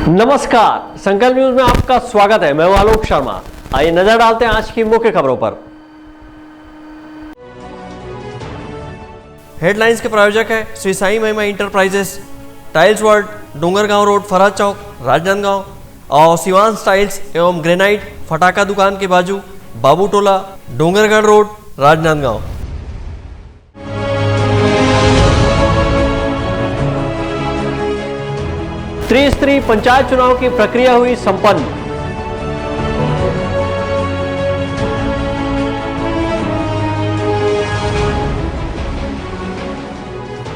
नमस्कार, संकल्प न्यूज में आपका स्वागत है। मैं हूं आलोक शर्मा। आइए नजर डालते हैं आज की मुख्य खबरों पर। हेडलाइंस के प्रायोजक है Shri Sai Mahima enterprises, tiles world, Dongargaon road, Farhad Chowk, Rajnandgaon और शिवांश टाइल्स एवं ग्रेनाइट फटाका दुकान के बाजू, बाबू टोला, डोंगरगढ़ रोड, राजनांदगांव। त्रिस्तरीय पंचायत चुनाव की प्रक्रिया हुई संपन्न।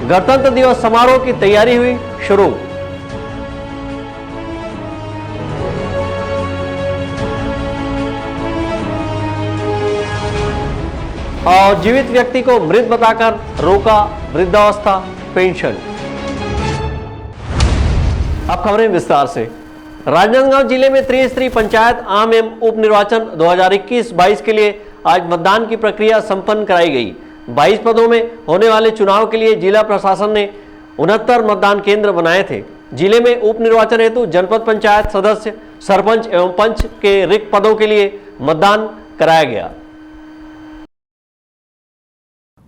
गणतंत्र दिवस समारोह की तैयारी हुई शुरू। और जीवित व्यक्ति को मृत बताकर रोका वृद्धावस्था पेंशन। अब खबरें विस्तार से। राजनांदगांव जिले में त्रिस्तरीय पंचायत आम एवं उप निर्वाचन 2021-22 के लिए आज मतदान की प्रक्रिया संपन्न कराई गई। 22 पदों में होने वाले चुनाव के लिए जिला प्रशासन ने 69 मतदान केंद्र बनाए थे। जिले में उप निर्वाचन हेतु जनपद पंचायत सदस्य, सरपंच एवं पंच के रिक्त पदों के लिए मतदान कराया गया।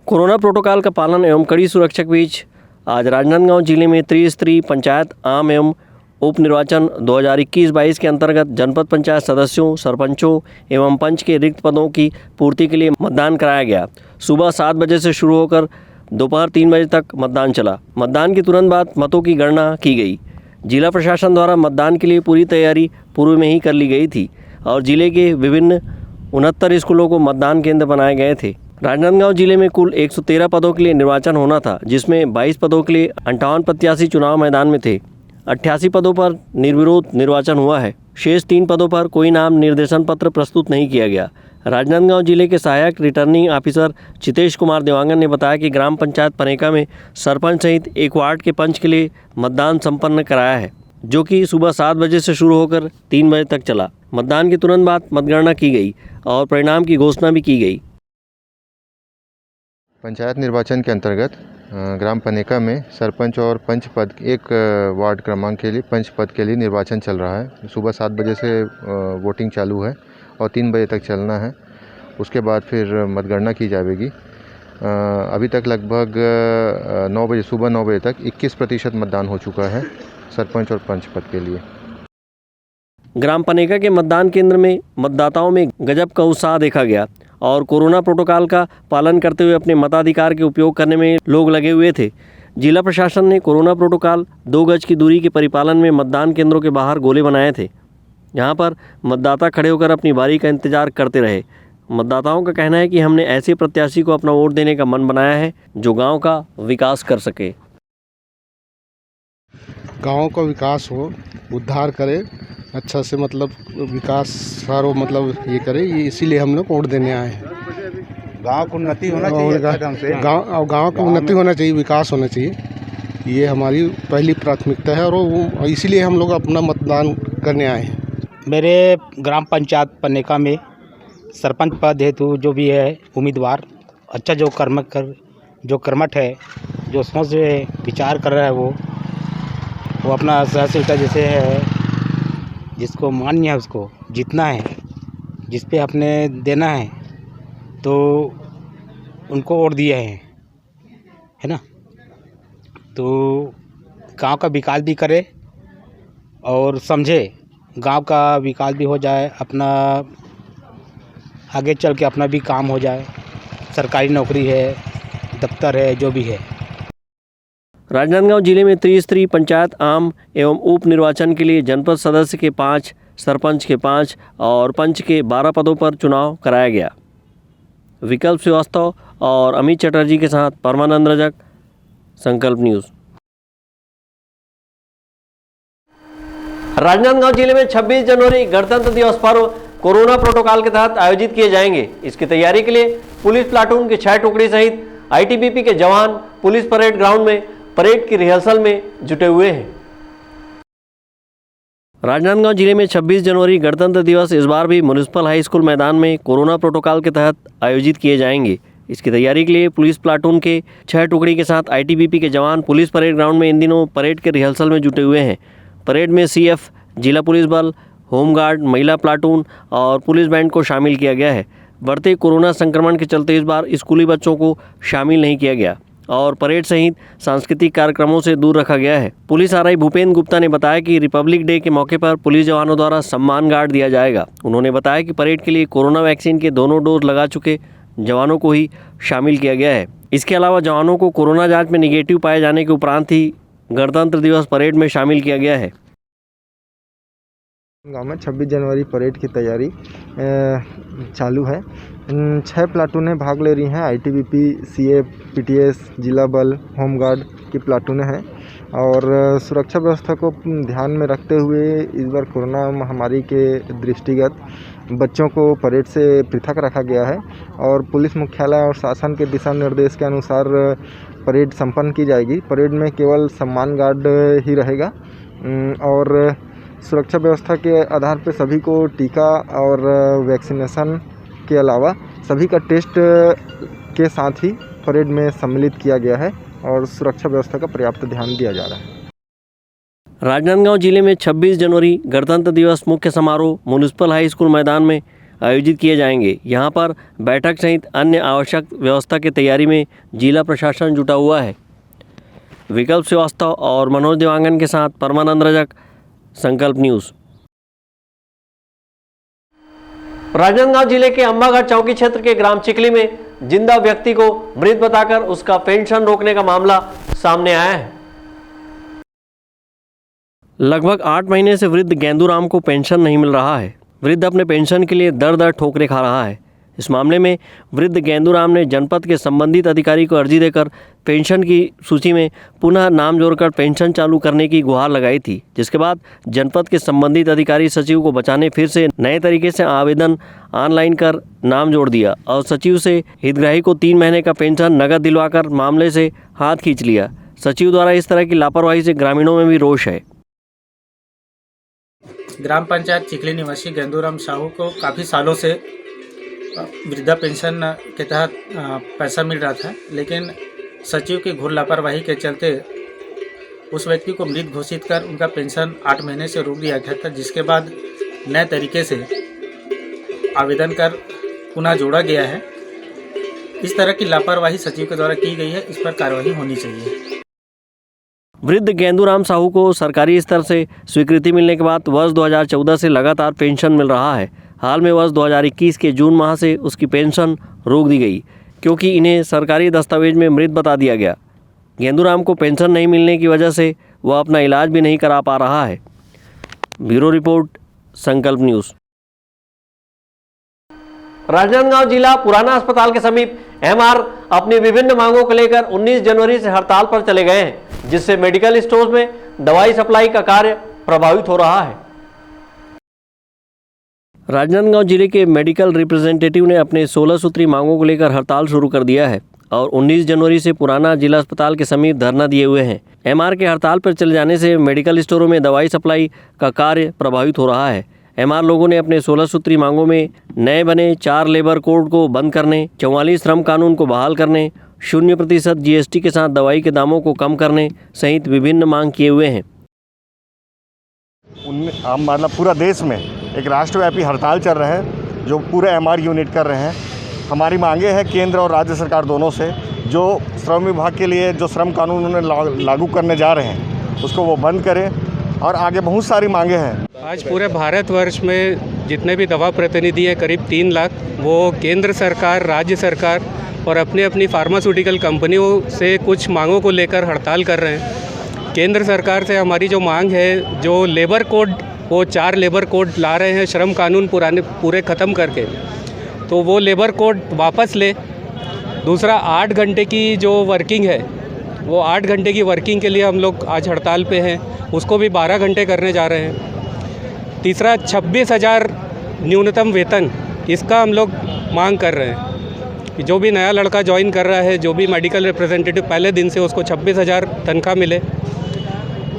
कोरोना प्रोटोकॉल का पालन एवं कड़ी सुरक्षा के बीच आज राजनांदगांव जिले में त्रिस्तरीय पंचायत आम एवं उप निर्वाचन 2021-22 के अंतर्गत जनपद पंचायत सदस्यों, सरपंचों एवं पंच के रिक्त पदों की पूर्ति के लिए मतदान कराया गया। सुबह 7 बजे से शुरू होकर दोपहर 3 बजे तक मतदान चला। मतदान के तुरंत बाद मतों की गणना की गई। जिला प्रशासन द्वारा मतदान के लिए पूरी तैयारी पूर्व में ही कर ली गई थी और जिले के विभिन्न 69 स्कूलों को मतदान केंद्र बनाए गए थे। राजनांदगांव जिले में कुल 113 पदों के लिए निर्वाचन होना था, जिसमें 22 पदों के लिए 58 प्रत्याशी चुनाव मैदान में थे। 88 पदों पर निर्विरोध निर्वाचन हुआ है। शेष 3 पदों पर कोई नाम निर्देशन पत्र प्रस्तुत नहीं किया गया। राजनांदगांव जिले के सहायक रिटर्निंग ऑफिसर चितेश कुमार देवांगन ने बताया कि ग्राम पंचायत पनेका में सरपंच सहित एक वार्ड के पंच के लिए मतदान संपन्न कराया है, जो कि सुबह 7 बजे से शुरू होकर 3 बजे तक चला। मतदान के तुरंत बाद मतगणना की गई और परिणाम की घोषणा भी की गई। पंचायत निर्वाचन के अंतर्गत ग्राम पनेका में सरपंच और पंच पद एक वार्ड क्रमांक के लिए पंच पद के लिए निर्वाचन चल रहा है। सुबह 7 बजे से वोटिंग चालू है और 3 बजे तक चलना है। उसके बाद फिर मतगणना की जाएगी। अभी तक लगभग 9 बजे सुबह 9 बजे तक 21% मतदान हो चुका है सरपंच और पंच पद के लिए। ग्राम पनेका के मतदान केंद्र में मतदाताओं में गजब का उत्साह देखा गया और कोरोना प्रोटोकॉल का पालन करते हुए अपने मताधिकार के उपयोग करने में लोग लगे हुए थे। जिला प्रशासन ने कोरोना प्रोटोकॉल 2 गज की दूरी के परिपालन में मतदान केंद्रों के बाहर गोले बनाए थे। यहाँ पर मतदाता खड़े होकर अपनी बारी का इंतजार करते रहे। मतदाताओं का कहना है कि हमने ऐसे प्रत्याशी को अपना वोट देने का मन बनाया है जो गाँव का विकास कर सके। गाँव का विकास हो, उद्धार करे, अच्छा से मतलब विकास सारो मतलब ये करे, ये इसीलिए हम लोग वोट देने आए हैं। गांव को उन्नति होना चाहिए, गांव का उन्नति होना चाहिए, विकास होना चाहिए, ये हमारी पहली प्राथमिकता है और इसीलिए हम लोग अपना मतदान करने आए हैं। मेरे ग्राम पंचायत पनेका में सरपंच पद हेतु जो भी है उम्मीदवार अच्छा जो कर्मठ है, जो सोच विचार कर रहा है, वो अपना सहसिलता जैसे है, जिसको मान्य है उसको जीतना है, जिस पे अपने देना है, तो उनको वोट दिए हैं, है ना। तो गांव का विकास भी करे और समझे, गांव का विकास भी हो जाए, अपना आगे चल के अपना भी काम हो जाए, सरकारी नौकरी है, दफ्तर है, जो भी है। राजनांदगांव जिले में त्रिस्तरीय पंचायत आम एवं उप निर्वाचन के लिए जनपद सदस्य के 5, सरपंच के 5 और पंच के 12 पदों पर चुनाव कराया गया। विकल्प श्रीवास्तव और अमित चटर्जी के साथ परमानंद रजक, संकल्प न्यूज। राजनांदगांव जिले में 26 जनवरी गणतंत्र दिवस पर्व कोरोना प्रोटोकॉल के तहत आयोजित किए जाएंगे। इसकी तैयारी के लिए पुलिस प्लाटून की 6 टुकड़ी सहित आईटीबीपी के जवान पुलिस परेड ग्राउंड में परेड की रिहर्सल में जुटे हुए हैं। राजनांदगांव जिले में 26 जनवरी गणतंत्र दिवस इस बार भी म्युनिसिपल हाई स्कूल मैदान में कोरोना प्रोटोकॉल के तहत आयोजित किए जाएंगे। इसकी तैयारी के लिए पुलिस प्लाटून के 6 टुकड़ी के साथ आईटीबीपी के जवान पुलिस परेड ग्राउंड में इन दिनों परेड के रिहर्सल में जुटे हुए हैं। परेड में सीएफ, जिला पुलिस बल, होमगार्ड, महिला प्लाटून और पुलिस बैंड को शामिल किया गया है। बढ़ते कोरोना संक्रमण के चलते इस बार स्कूली बच्चों को शामिल नहीं किया गया और परेड सहित सांस्कृतिक कार्यक्रमों से दूर रखा गया है। पुलिस आरआई भूपेंद्र गुप्ता ने बताया कि रिपब्लिक डे के मौके पर पुलिस जवानों द्वारा सम्मान गार्ड दिया जाएगा। उन्होंने बताया कि परेड के लिए कोरोना वैक्सीन के दोनों डोज लगा चुके जवानों को ही शामिल किया गया है। इसके अलावा जवानों को कोरोना जांच में निगेटिव पाए जाने के उपरांत ही गणतंत्र दिवस परेड में शामिल किया गया है। गांव में 26 जनवरी परेड की तैयारी चालू है। 6 प्लाटूनें भाग ले रही हैं। आईटीबीपी, सीएफ, पीटीएस, जिला बल, होमगार्ड की प्लाटूनें हैं और सुरक्षा व्यवस्था को ध्यान में रखते हुए इस बार कोरोना महामारी के दृष्टिगत बच्चों को परेड से पृथक रखा गया है और पुलिस मुख्यालय और शासन के दिशा निर्देश के अनुसार परेड संपन्न की जाएगी। परेड में केवल सम्मान गार्ड ही रहेगा और सुरक्षा व्यवस्था के आधार पर सभी को टीका और वैक्सीनेशन के अलावा सभी का टेस्ट के साथ ही परेड में सम्मिलित किया गया है और सुरक्षा व्यवस्था का पर्याप्त ध्यान दिया जा रहा है। राजनांदगांव जिले में 26 जनवरी गणतंत्र दिवस मुख्य समारोह म्युनिसिपल हाई स्कूल मैदान में आयोजित किए जाएंगे। यहां पर बैठक सहित अन्य आवश्यक व्यवस्था की तैयारी में जिला प्रशासन जुटा हुआ है। विकल्प श्रीवास्तव और मनोज देवांगन के साथ परमानंद रजक, संकल्प न्यूज़। राजनांदगांव जिले के अंबागढ़ चौकी क्षेत्र के ग्राम चिकली में जिंदा व्यक्ति को मृत बताकर उसका पेंशन रोकने का मामला सामने आया है। लगभग 8 महीने से वृद्ध गेंदूराम को पेंशन नहीं मिल रहा है। वृद्ध अपने पेंशन के लिए दर दर ठोकरें खा रहा है। इस मामले में वृद्ध गेंदूराम ने जनपद के संबंधित अधिकारी को अर्जी देकर पेंशन की सूची में पुनः नाम जोड़कर पेंशन चालू करने की गुहार लगाई थी, जिसके बाद जनपद के संबंधित अधिकारी सचिव को बचाने फिर से नए तरीके से आवेदन ऑनलाइन कर नाम जोड़ दिया और सचिव से हितग्राही को 3 महीने का पेंशन नकद दिलवाकर मामले से हाथ खींच लिया। सचिव द्वारा इस तरह की लापरवाही से ग्रामीणों में भी रोष है। ग्राम पंचायत चिखली निवासी गेंदूराम साहू को काफ़ी सालों से वृद्धा पेंशन के तहत पैसा मिल रहा था, लेकिन सचिव की घोर लापरवाही के चलते उस व्यक्ति को मृत घोषित कर उनका पेंशन 8 महीने से रोक दिया गया था, जिसके बाद नए तरीके से आवेदन कर पुनः जोड़ा गया है। इस तरह की लापरवाही सचिव के द्वारा की गई है, इस पर कार्रवाई होनी चाहिए। वृद्ध गेंदूराम साहू को सरकारी स्तर से स्वीकृति मिलने के बाद वर्ष 2014 से लगातार पेंशन मिल रहा है। हाल में वर्ष 2021 के जून माह से उसकी पेंशन रोक दी गई क्योंकि इन्हें सरकारी दस्तावेज में मृत बता दिया गया। गेंदूराम को पेंशन नहीं मिलने की वजह से वह अपना इलाज भी नहीं करा पा रहा है। ब्यूरो रिपोर्ट, संकल्प न्यूज़। राजनांदगांव जिला पुराना अस्पताल के समीप एमआर अपनी विभिन्न मांगों को लेकर 19 जनवरी से हड़ताल पर चले गए हैं, जिससे मेडिकल स्टोर्स में दवाई सप्लाई का कार्य प्रभावित हो रहा है। राजनांदगांव जिले के मेडिकल रिप्रेजेंटेटिव ने अपने 16 सूत्री मांगों को लेकर हड़ताल शुरू कर दिया है और 19 जनवरी से पुराना जिला अस्पताल के समीप धरना दिए हुए हैं। एमआर के हड़ताल पर चले जाने से मेडिकल स्टोरों में दवाई सप्लाई का कार्य प्रभावित हो रहा है। एमआर लोगों ने अपने 16 सूत्री मांगों में नए बने 4 लेबर कोड को बंद करने, 44 श्रम कानून को बहाल करने, 0% जीएसटी के साथ दवाई के दामों को कम करने सहित विभिन्न मांग किए हुए हैं। हम मतलब पूरा देश में एक राष्ट्रव्यापी हड़ताल चल रहे हैं जो पूरे एमआर यूनिट कर रहे हैं। हमारी मांगे हैं केंद्र और राज्य सरकार दोनों से, जो श्रम विभाग के लिए जो श्रम कानून उन्हें लागू करने जा रहे हैं उसको वो बंद करें और आगे बहुत सारी मांगे हैं। आज पूरे भारतवर्ष में जितने भी दवा प्रतिनिधि हैं करीब 3 लाख, वो केंद्र सरकार, राज्य सरकार और अपनी अपनी फार्मास्यूटिकल कंपनियों से कुछ मांगों को लेकर हड़ताल कर रहे हैं। केंद्र सरकार से हमारी जो मांग है, जो लेबर कोड, वो 4 लेबर कोड ला रहे हैं श्रम कानून पूरे ख़त्म करके, तो वो लेबर कोड वापस ले। दूसरा 8 घंटे की जो वर्किंग है, वो 8 घंटे की वर्किंग के लिए हम लोग आज हड़ताल पे हैं, उसको भी 12 घंटे करने जा रहे हैं। तीसरा 26,000 न्यूनतम वेतन, इसका हम लोग मांग कर रहे हैं कि जो भी नया लड़का ज्वाइन कर रहा है, जो भी मेडिकल रिप्रेजेंटेटिव पहले दिन से, उसको 26,000 तनख्वाह मिले।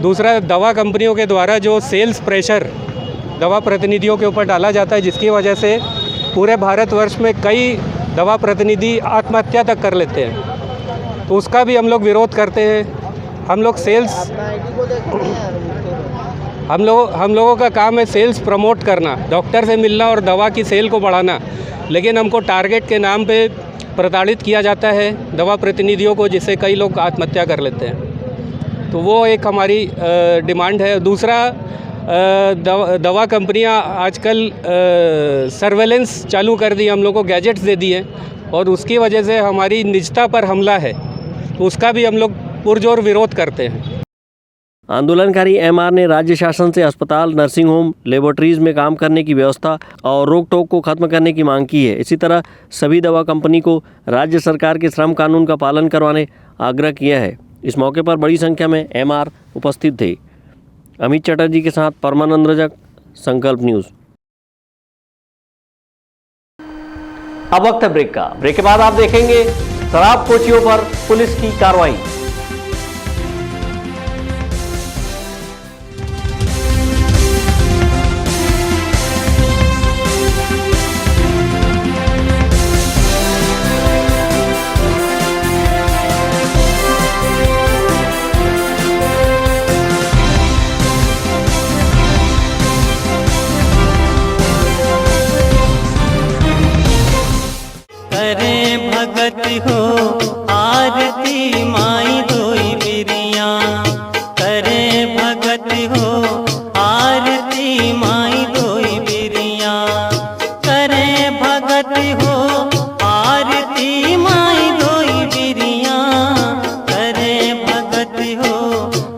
दूसरा, दवा कंपनियों के द्वारा जो सेल्स प्रेशर दवा प्रतिनिधियों के ऊपर डाला जाता है, जिसकी वजह से पूरे भारतवर्ष में कई दवा प्रतिनिधि आत्महत्या तक कर लेते हैं, तो उसका भी हम लोग विरोध करते हैं। हम लोग सेल्स हम लोगों का काम है सेल्स प्रमोट करना, डॉक्टर से मिलना और दवा की सेल को बढ़ाना, लेकिन हमको टारगेट के नाम पे प्रताड़ित किया जाता है दवा प्रतिनिधियों को, जिससे कई लोग आत्महत्या कर लेते हैं। तो वो एक हमारी डिमांड है। दूसरा, दवा कंपनियां आजकल सर्वेलेंस चालू कर दी, हम लोग को गैजेट्स दे दिए और उसकी वजह से हमारी निजता पर हमला है, तो उसका भी हम लोग पुरजोर विरोध करते हैं। आंदोलनकारी एमआर ने राज्य शासन से अस्पताल, नर्सिंग होम, लेबोरेटरीज में काम करने की व्यवस्था और रोक टोक को खत्म करने की मांग की है। इसी तरह सभी दवा कंपनी को राज्य सरकार के श्रम कानून का पालन करवाने आग्रह किया है। इस मौके पर बड़ी संख्या में एमआर उपस्थित थे। अमित चटर्जी के साथ परमानंद रजक, संकल्प न्यूज़। अब वक्त है ब्रेक का। ब्रेक के बाद आप देखेंगे शराब कोचियों पर पुलिस की कार्रवाई। हो आरती माई धोई बिरिया, करे भगत हो आरती माई धोई बिरिया, करे भगत हो आरती माई धोई बिरिया, करे भगत हो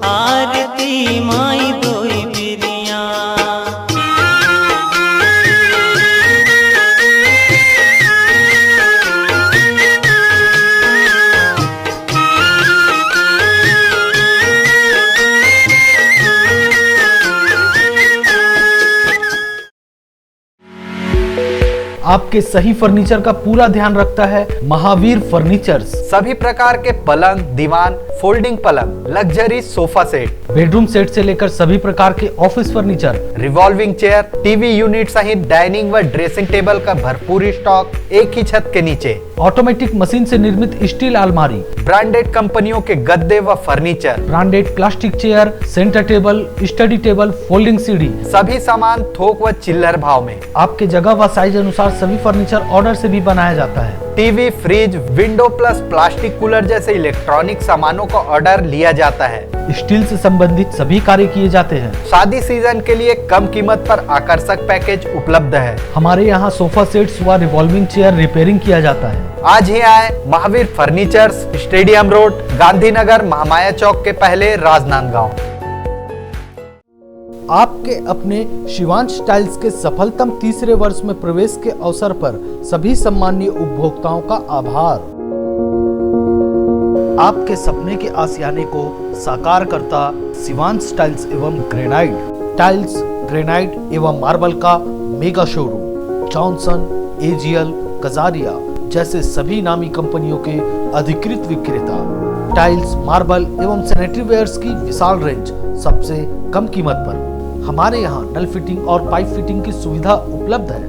आरती माई धोई बिरिया। आपके सही फर्नीचर का पूरा ध्यान रखता है महावीर फर्नीचर्स। सभी प्रकार के पलंग, दीवान, फोल्डिंग पलंग, luxury sofa set, bedroom set से लेकर सभी प्रकार के office furniture, revolving chair, TV unit सहित डाइनिंग व ड्रेसिंग टेबल का भरपूर स्टॉक एक ही छत के नीचे। ऑटोमेटिक मशीन से निर्मित स्टील अलमारी, ब्रांडेड कंपनियों के गद्दे व furniture, branded plastic chair, centre table, study table, folding सीढ़ी, सभी सामान थोक व चिल्लर भाव में। आपके जगह व साइज अनुसार सभी फर्नीचर ऑर्डर से भी बनाया जाता है। TV, fridge, window plus plastic cooler जैसे इलेक्ट्रॉनिक सामानों का ऑर्डर लिया जाता है। स्टील से संबंधित सभी कार्य किए जाते हैं। शादी सीजन के लिए कम कीमत पर आकर्षक पैकेज उपलब्ध है। हमारे यहाँ सोफा सेट्स व रिवॉल्विंग चेयर रिपेयरिंग किया जाता है। आज ही आए Mahavir furnitures, stadium road, Gandhinagar, Mahamaya Chowk के पहले, राजनांदगांव। आपके अपने शिवांश टाइल्स के सफलतम तीसरे वर्ष में प्रवेश के अवसर पर सभी सम्मानीय उपभोक्ताओं का आभार। आपके सपने के आशियाने को साकार करता शिवांश टाइल्स एवं ग्रेनाइट एवं मार्बल का mega showroom. Johnson, AGL, Kajaria जैसे सभी नामी कंपनियों के अधिकृत विक्रेता। टाइल्स, मार्बल एवं सैनिटरी वेयर्स की विशाल रेंज सबसे कम कीमत पर। हमारे यहाँ नल फिटिंग और पाइप फिटिंग की सुविधा उपलब्ध है।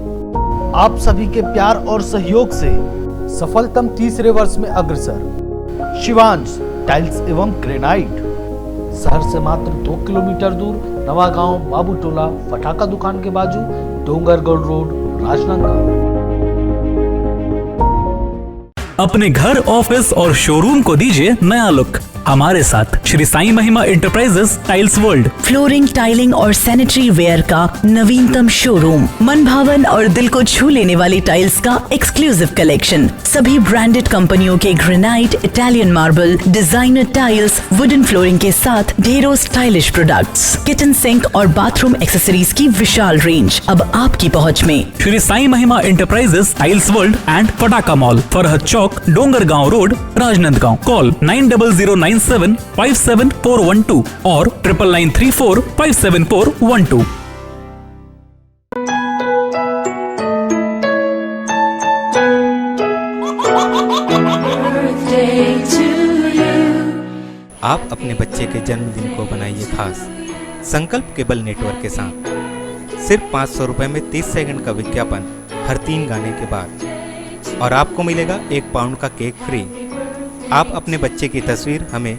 आप सभी के प्यार और सहयोग से सफलतम तीसरे वर्ष में अग्रसर। शिवांश टाइल्स एवं ग्रेनाइट, शहर से मात्र 2 किलोमीटर दूर, नवागांव, बाबूटोला, फटाका दुकान के बाजू, डोंगरगढ़ रोड, राजनांदगांव। अपने घर, ऑफिस और शोरूम को दीजिए नया लुक हमारे साथ श्री साईं महिमा enterprises tiles world. Flooring, tiling और सैनिटरी वेयर का नवीनतम शोरूम, मन भावन और दिल को छू लेने वाली टाइल्स का एक्सक्लूसिव कलेक्शन, सभी ब्रांडेड कंपनियों के granite, Italian marble, designer tiles, wooden flooring के साथ ढेरों स्टाइलिश प्रोडक्ट्स, किचन सिंक और बाथरूम एक्सेसरीज की विशाल रेंज अब आपकी पहुंच में। श्री साईं महिमा एंटरप्राइजेस टाइल्स वर्ल्ड एंड फटाका मॉल, फरहद चौक, डोंगरगांव रोड, राजनांदगांव। कॉल 9009975412 और 9994574412। आप अपने बच्चे के जन्मदिन को बनाइए खास संकल्प केबल नेटवर्क के साथ। सिर्फ 500 रुपए में 30 सेकंड का विज्ञापन हर 3 गाने के बाद और आपको मिलेगा 1 पाउंड का केक फ्री। आप अपने बच्चे की तस्वीर हमें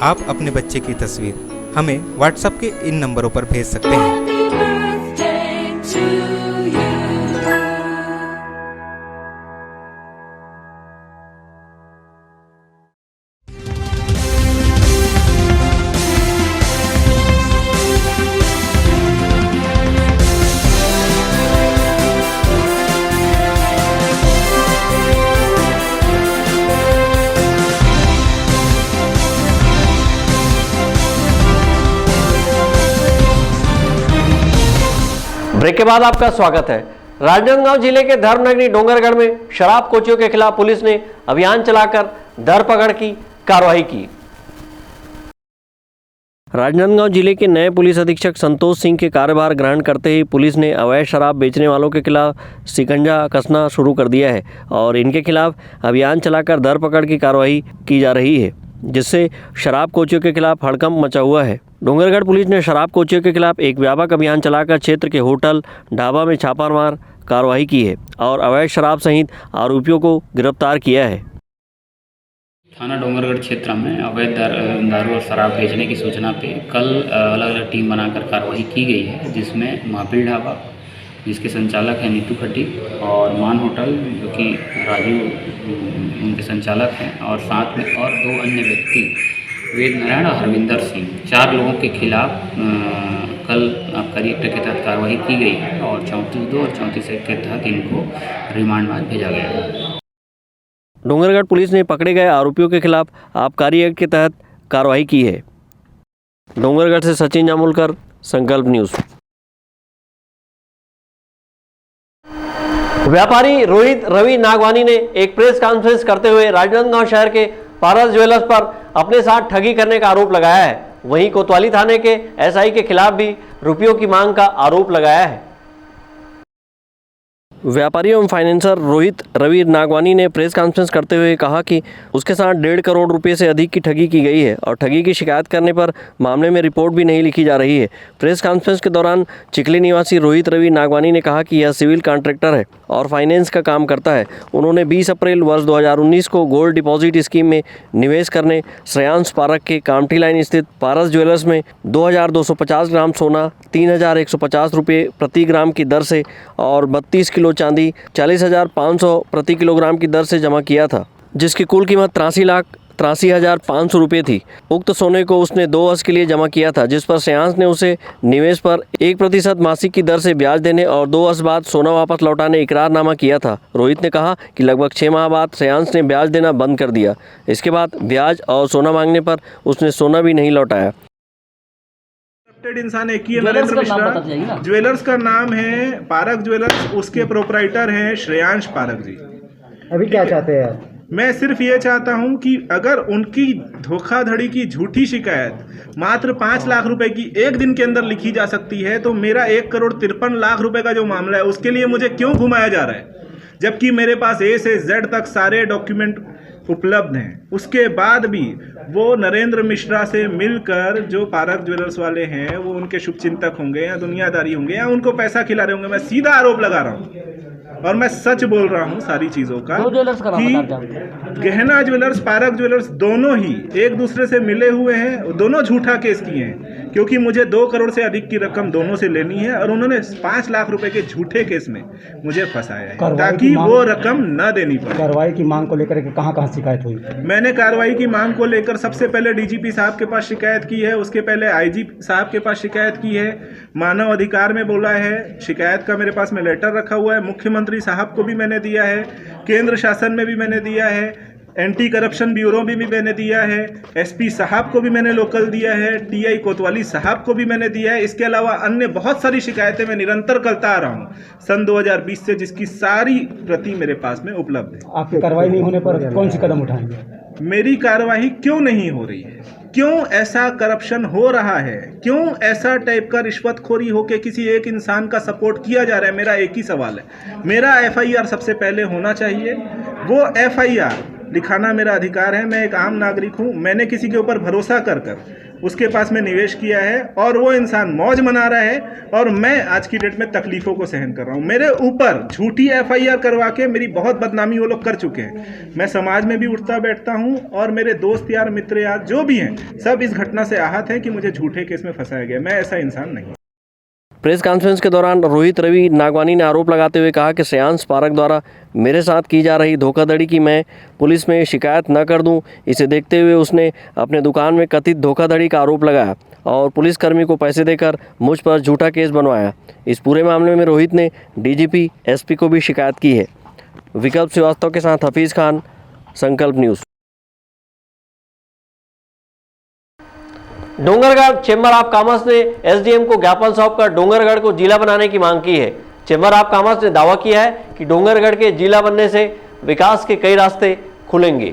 आप अपने बच्चे की तस्वीर हमें व्हाट्सएप के इन नंबरों पर भेज सकते हैं। ब्रेक के बाद आपका स्वागत है। राजनांदगांव जिले के धर्मनगरी डोंगरगढ़ में शराब कोचियों के खिलाफ पुलिस ने अभियान चलाकर धरपकड़ की कार्रवाई की। राजनांदगांव जिले के नए पुलिस अधीक्षक संतोष सिंह के कार्यभार ग्रहण करते ही पुलिस ने अवैध शराब बेचने वालों के खिलाफ शिकंजा कसना शुरू कर दिया है और इनके खिलाफ अभियान चलाकर धरपकड़ की कार्रवाई की जा रही है, जिससे शराब कोचियों के खिलाफ हड़कंप मचा हुआ है। डोंगरगढ़ पुलिस ने शराब कोचियों के खिलाफ एक व्यापक अभियान चलाकर क्षेत्र के होटल ढाबा में छापामार कार्रवाई की है और अवैध शराब सहित आरोपियों को गिरफ्तार किया है। थाना डोंगरगढ़ क्षेत्र में अवैध दारू और शराब बेचने की सूचना पे कल अलग अलग टीम बनाकर कार्रवाई की गई है, जिसमें महापीर ढाबा जिसके संचालक हैं नीतू खट्टी और मान होटल जो कि राजू उनके संचालक हैं और साथ में और 2 अन्य व्यक्ति वेद नारायण और हरविंदर सिंह, 4 लोगों के खिलाफ कल आबकारी एक्ट के तहत कार्रवाई की गई है और 34(2) और 34(1) के तहत इनको रिमांड में भेजा गया है। डोंगरगढ़ पुलिस ने पकड़े गए आरोपियों के खिलाफ आबकारी एक्ट के तहत कार्रवाई की है। डोंगरगढ़ से सचिन जामुलकर, संकल्प न्यूज। व्यापारी रोहित रवि नागवानी ने एक प्रेस कॉन्फ्रेंस करते हुए राजनांदगांव शहर के पारस ज्वेलर्स पर अपने साथ ठगी करने का आरोप लगाया है। वहीं कोतवाली थाने के एसआई के खिलाफ भी रुपयों की मांग का आरोप लगाया है। व्यापारी एवं फाइनेंसर रोहित रवि नागवानी ने प्रेस कॉन्फ्रेंस करते हुए कहा कि उसके साथ 1.5 करोड़ रुपए से अधिक की ठगी की गई है और ठगी की शिकायत करने पर मामले में रिपोर्ट भी नहीं लिखी जा रही है। प्रेस कॉन्फ्रेंस के दौरान चिखली निवासी रोहित रवि नागवानी ने कहा कि यह सिविल कॉन्ट्रैक्टर है और फाइनेंस का काम करता है। उन्होंने 20 अप्रैल वर्ष 2019 को गोल्ड डिपॉजिट स्कीम में निवेश करने श्रेयांश पारक के कामठी लाइन स्थित पारस ज्वेलर्स में 2250 ग्राम सोना 3150 रुपये प्रति ग्राम की दर से और 32 किलो चांदी 40,500 प्रति किलोग्राम की दर से जमा किया था, जिसकी कुल कीमत 83,83,500 रुपये थी। उक्त सोने को उसने 2 वर्ष के लिए जमा किया था, जिस पर श्रेयांश ने उसे निवेश पर 1% मासिक की दर से ब्याज देने और 2 वर्ष बाद सोना वापस लौटाने इकरारनामा किया था। रोहित ने कहा कि लगभग 6 माह बाद श्रेयांश ने ब्याज देना बंद कर दिया। इसके बाद ब्याज और सोना मांगने पर उसने सोना भी नहीं लौटाया। इंसान एक ही है, नरेंद्र मिश्रा। ज्वेलर्स का नाम है पारक ज्वेलर्स, उसके प्रोपराइटर हैं श्रेयांश पारक जी। अभी क्या चाहते हैं आप? मैं सिर्फ ये चाहता हूं कि अगर उनकी धोखाधड़ी की झूठी शिकायत मात्र 5 लाख रुपए की 1 दिन के अंदर लिखी जा सकती है, तो मेरा 1 करोड़ 53 लाख रुपए का जो मामला है उसके लिए मुझे क्यों घुमाया जा रहा है, जबकि मेरे पास A से Z तक सारे डॉक्यूमेंट उपलब्ध हैं। उसके बाद भी वो नरेंद्र मिश्रा से मिलकर जो पारक ज्वेलर्स वाले हैं वो उनके शुभचिंतक होंगे या दुनियादारी होंगे या उनको पैसा खिला रहे होंगे। मैं सीधा आरोप लगा रहा हूँ और मैं सच बोल रहा हूँ सारी चीज़ों का कि गहना ज्वेलर्स पारक ज्वेलर्स दोनों ही एक दूसरे से मिले हुए हैं। दोनों झूठा केस किए हैं क्योंकि मुझे 2 करोड़ से अधिक की रकम दोनों से लेनी है और उन्होंने 5 लाख रुपए के झूठे केस में मुझे फंसाया है ताकि वो रकम न देनी पड़े। कार्रवाई की मांग को लेकर के कहाँ शिकायत हुई? मैंने कार्रवाई की मांग को लेकर सबसे पहले डीजीपी साहब के पास शिकायत की है, उसके पहले आईजी साहब के पास शिकायत की है, मानव अधिकार में बोला है, शिकायत का मेरे पास में लेटर रखा हुआ है, मुख्यमंत्री साहब को भी मैंने दिया है, केंद्र शासन में भी मैंने दिया है, एंटी करप्शन ब्यूरो भी मैंने दिया है, एसपी साहब को भी मैंने लोकल दिया है, टीआई कोतवाली साहब को भी मैंने दिया है। इसके अलावा अन्य बहुत सारी शिकायतें मैं निरंतर करता आ रहा हूँ सन 2020 से, जिसकी सारी प्रति मेरे पास में उपलब्ध है। आपकी कार्रवाई नहीं होने पर कौन सी कदम उठाएंगे? मेरी कार्रवाई क्यों नहीं हो रही है? क्यों ऐसा करप्शन हो रहा है? क्यों ऐसा टाइप का रिश्वतखोरी होकर किसी एक इंसान का सपोर्ट किया जा रहा है? मेरा एक ही सवाल है। मेरा एफआईआर सबसे पहले होना चाहिए। वो एफआईआर लिखाना मेरा अधिकार है। मैं एक आम नागरिक हूँ। मैंने किसी के ऊपर भरोसा कर उसके पास में निवेश किया है और वो इंसान मौज मना रहा है और मैं आज की डेट में तकलीफ़ों को सहन कर रहा हूँ। मेरे ऊपर झूठी FIR करवा के मेरी बहुत बदनामी वो लोग कर चुके हैं। मैं समाज में भी उठता बैठता हूँ और मेरे दोस्त यार, मित्र यार जो भी हैं, सब इस घटना से आहत हैं कि मुझे झूठे केस में फंसाया गया। मैं ऐसा इंसान नहीं। प्रेस कॉन्फ्रेंस के दौरान रोहित रवि नागवानी ने आरोप लगाते हुए कहा कि श्रेयांश पारक द्वारा मेरे साथ की जा रही धोखाधड़ी की मैं पुलिस में शिकायत न कर दूं। इसे देखते हुए उसने अपने दुकान में कथित धोखाधड़ी का आरोप लगाया और पुलिसकर्मी को पैसे देकर मुझ पर झूठा केस बनवाया। इस पूरे मामले में रोहित ने DGP SP को भी शिकायत की है। विकल्प श्रीवास्तव के साथ हफीज़ खान, संकल्प news. Dongargarh chamber of commerce ने SDM को ज्ञापन सौंपकर डोंगरगढ़ को जिला बनाने की मांग की है। चेंबर ऑफ कॉमर्स ने दावा किया है कि डोंगरगढ़ के जिला बनने से विकास के कई रास्ते खुलेंगे।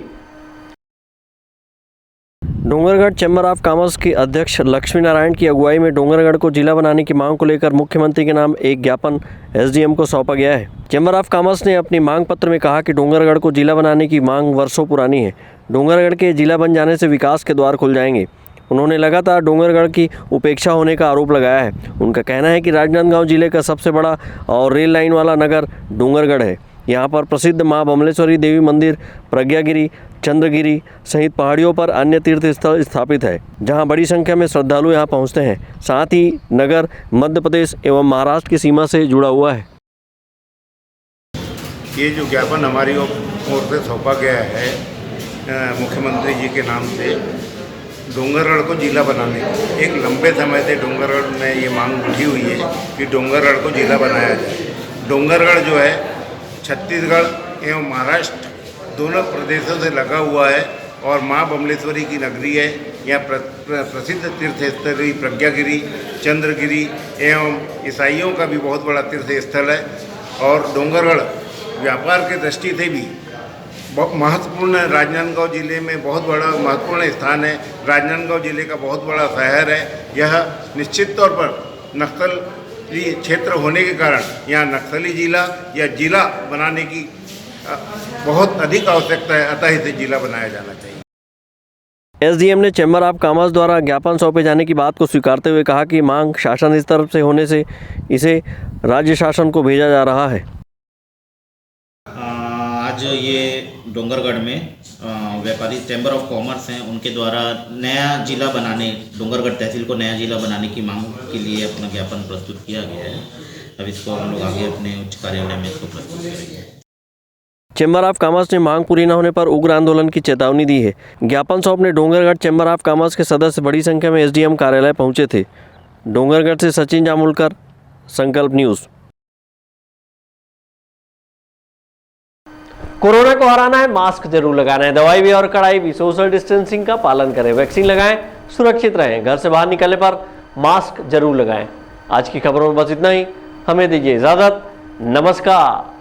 डोंगरगढ़ चेंबर ऑफ कॉमर्स के अध्यक्ष लक्ष्मी नारायण की अगुवाई में डोंगरगढ़ को जिला बनाने की मांग को लेकर मुख्यमंत्री के नाम एक ज्ञापन SDM को सौंपा गया है। चेंबर ऑफ कॉमर्स ने अपनी मांग पत्र में कहा कि डोंगरगढ़ को जिला बनाने की मांग वर्षों पुरानी है। डोंगरगढ़ के जिला बन जाने से विकास के द्वार खुल जाएंगे। उन्होंने लगातार डोंगरगढ़ की उपेक्षा होने का आरोप लगाया है। उनका कहना है कि राजनांदगांव जिले का सबसे बड़ा और रेल लाइन वाला नगर डोंगरगढ़ है। यहाँ पर प्रसिद्ध मां बमलेश्वरी देवी मंदिर, प्रज्ञागिरी, चंद्रगिरी सहित पहाड़ियों पर अन्य तीर्थ स्थल स्थापित है, जहाँ बड़ी संख्या में श्रद्धालु यहाँ पहुँचते हैं। साथ ही नगर मध्य प्रदेश एवं महाराष्ट्र की सीमा से जुड़ा हुआ है। ये जो ज्ञापन हमारी ओर से सौंपा गया है मुख्यमंत्री जी के नाम से, डोंगरगढ़ को जिला बनाने की एक लंबे समय से डोंगरगढ़ में ये मांग उठी हुई है कि डोंगरगढ़ को जिला बनाया जाए। डोंगरगढ़ जो है छत्तीसगढ़ एवं महाराष्ट्र दोनों प्रदेशों से लगा हुआ है और माँ बमलेश्वरी की नगरी है। यहाँ प्रसिद्ध तीर्थ स्थल प्रज्ञागिरी, चंद्रगिरी एवं ईसाइयों का भी बहुत बड़ा तीर्थ स्थल है और डोंगरगढ़ व्यापार के दृष्टि से भी बहुत महत्वपूर्ण है। राजनांदगांव जिले में बहुत बड़ा महत्वपूर्ण स्थान है। राजनांदगांव जिले का बहुत बड़ा शहर है। यह निश्चित तौर पर नक्सली क्षेत्र होने के कारण यहाँ नक्सली जिला या जिला बनाने की बहुत अधिक आवश्यकता है, अतः इसे जिला बनाया जाना चाहिए। SDM ने चेंबर ऑफ कॉमर्स द्वारा ज्ञापन सौंपे जाने की बात को स्वीकारते हुए कहा कि मांग शासन स्तर से होने से इसे राज्य शासन को भेजा जा रहा है। आज ये डोंगरगढ़ में व्यापारी चैम्बर ऑफ कॉमर्स हैं, उनके द्वारा नया जिला बनाने, डोंगरगढ़ तहसील को नया जिला बनाने की मांग के लिए अपना ज्ञापन प्रस्तुत किया गया है। अब इसको हम लोग आगे अपने उच्च कार्यालय में इसको प्रस्तुत करेंगे। चेंबर ऑफ कॉमर्स ने मांग पूरी न होने पर उग्र आंदोलन की चेतावनी दी है। ज्ञापन सौंपने डोंगरगढ़ चेंबर ऑफ कॉमर्स के सदस्य बड़ी संख्या में SDM कार्यालय पहुंचे थे। डोंगरगढ़ से सचिन जामुलकर, संकल्प न्यूज़। कोरोना को हराना है, मास्क जरूर लगाना है, दवाई भी और कड़ाई भी, सोशल डिस्टेंसिंग का पालन करें, वैक्सीन लगाएं, सुरक्षित रहें, घर से बाहर निकलने पर मास्क जरूर लगाएं। आज की खबरों में बस इतना ही। हमें दीजिए इजाजत। नमस्कार।